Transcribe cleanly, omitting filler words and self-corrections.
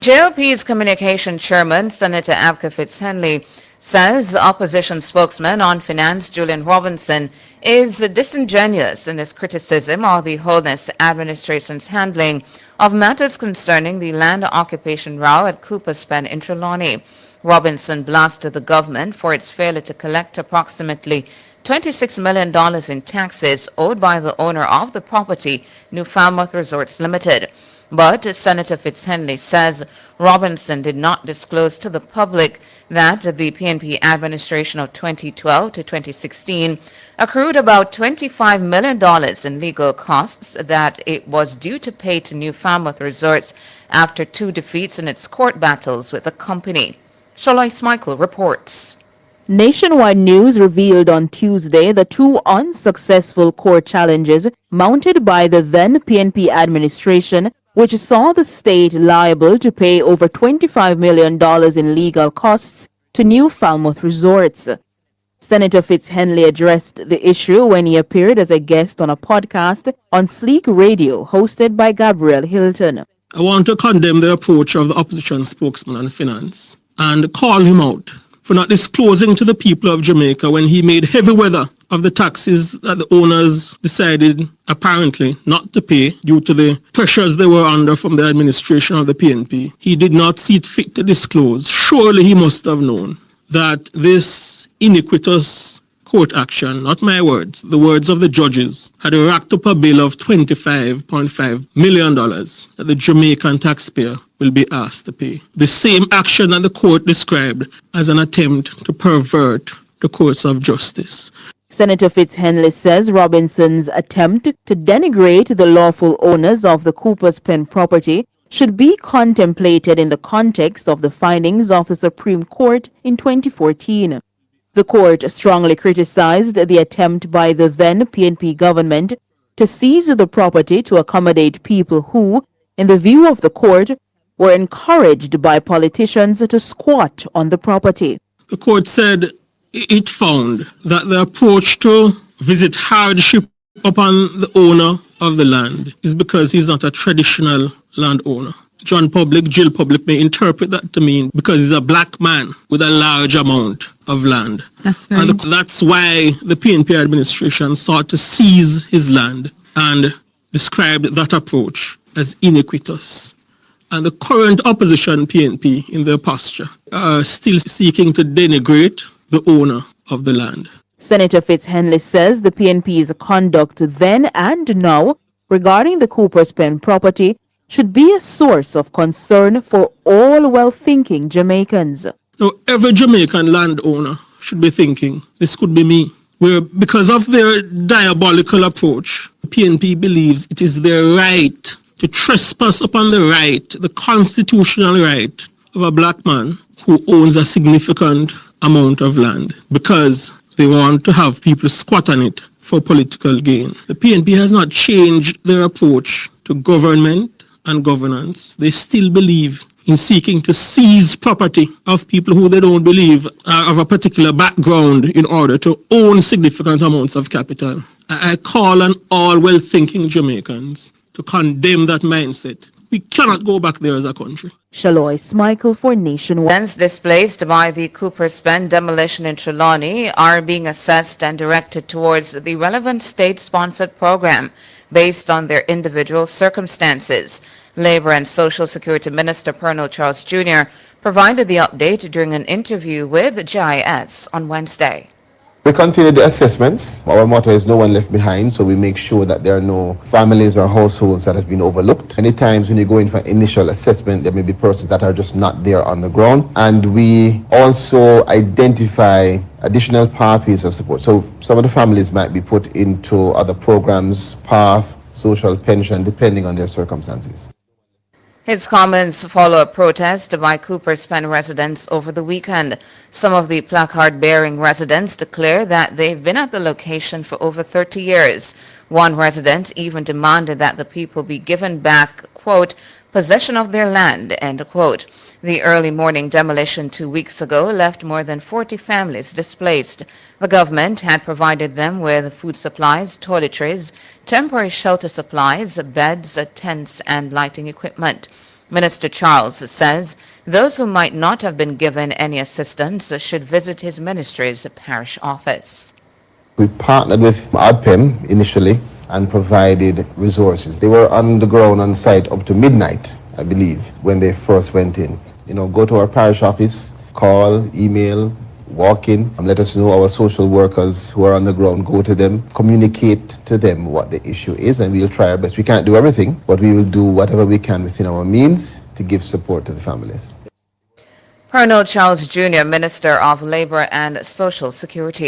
JLP's communication chairman, Senator Abka Fitzhenley, says opposition spokesman on finance Julian Robinson is disingenuous in his criticism of the Holness administration's handling of matters concerning the land occupation row at Cooper's Pen in Trelawney. Robinson blasted the government for its failure to collect approximately $26 million in taxes owed by the owner of the property, New Falmouth Resorts Limited. But Senator Fitzhenley says Robinson did not disclose to the public that the PNP administration of 2012 to 2016 accrued about $25 million in legal costs that it was due to pay to New Falmouth Resorts after 2 defeats in its court battles with the company. Shalois Michael reports. Nationwide News revealed on Tuesday the 2 unsuccessful court challenges mounted by the then PNP administration, which saw the state liable to pay over $25 million in legal costs to New Falmouth Resorts. Senator Fitzhenley addressed the issue when he appeared as a guest on a podcast on Sleek Radio hosted by Gabriel Hilton. I want to condemn the approach of the opposition spokesman on finance and call him out for not disclosing to the people of Jamaica when he made heavy weather of the taxes that the owners decided apparently not to pay due to the pressures they were under from the administration of the PNP. He did not see it fit to disclose. Surely he must have known that this iniquitous court action, not my words, the words of the judges, had racked up a bill of $25.5 million that the Jamaican taxpayer will be asked to pay. The same action that the court described as an attempt to pervert the courts of justice. Senator Fitzhenley says Robinson's attempt to denigrate the lawful owners of the Cooper's Pen property should be contemplated in the context of the findings of the Supreme Court in 2014. The court strongly criticized the attempt by the then PNP government to seize the property to accommodate people who, in the view of the court, were encouraged by politicians to squat on the property. The court said it found that the approach to visit hardship upon the owner of the land is because he's not a traditional landowner. John Public, Jill Public may interpret that to mean because he's a black man with a large amount of land. That's why the PNP administration sought to seize his land and described that approach as iniquitous. And the current opposition PNP in their posture are still seeking to denigrate the owner of the land. Senator Fitzhenley says the PNP's conduct then and now regarding the Cooper's Pen property should be a source of concern for all well-thinking Jamaicans. Now, every Jamaican landowner should be thinking, this could be me. Where, because of their diabolical approach, the PNP believes it is their right to trespass upon the constitutional right of a black man who owns a significant amount of land because they want to have people squat on it for political gain. The PNP has not changed their approach to government and governance. They still believe in seeking to seize property of people who they don't believe are of a particular background in order to own significant amounts of capital. I call on all well-thinking Jamaicans to condemn that mindset. We cannot go back there as a country. Shalois Michael for Nationwide. Lands displaced by the Cooper's Pen demolition in Trelawney are being assessed and directed towards the relevant state-sponsored program based on their individual circumstances. Labor and Social Security Minister Pernell Charles Jr. provided the update during an interview with JIS on Wednesday. We continue the assessments. Our motto is no one left behind, so we make sure that there are no families or households that have been overlooked. Many times when you go in for initial assessment, there may be persons that are just not there on the ground. And we also identify additional pathways of support. So some of the families might be put into other programs, PATH, social pension, depending on their circumstances. His comments follow a protest by Cooper's Pen residents over the weekend. Some of the placard-bearing residents declare that they've been at the location for over 30 years. One resident even demanded that the people be given back, quote, possession of their land, end quote. The early morning demolition 2 weeks ago left more than 40 families displaced. The government had provided them with food supplies, toiletries, temporary shelter supplies, beds, tents, and lighting equipment. Minister Charles says those who might not have been given any assistance should visit his ministry's parish office. We partnered with ADPEM initially and provided resources. They were on the ground on site up to midnight, I believe, when they first went in. Go to our parish office, call, email, walk in, and let us know. Our social workers who are on the ground, go to them, communicate to them what the issue is, and we'll try our best. We can't do everything, but we will do whatever we can within our means to give support to the families. Colonel Charles Jr., Minister of Labor and Social Security.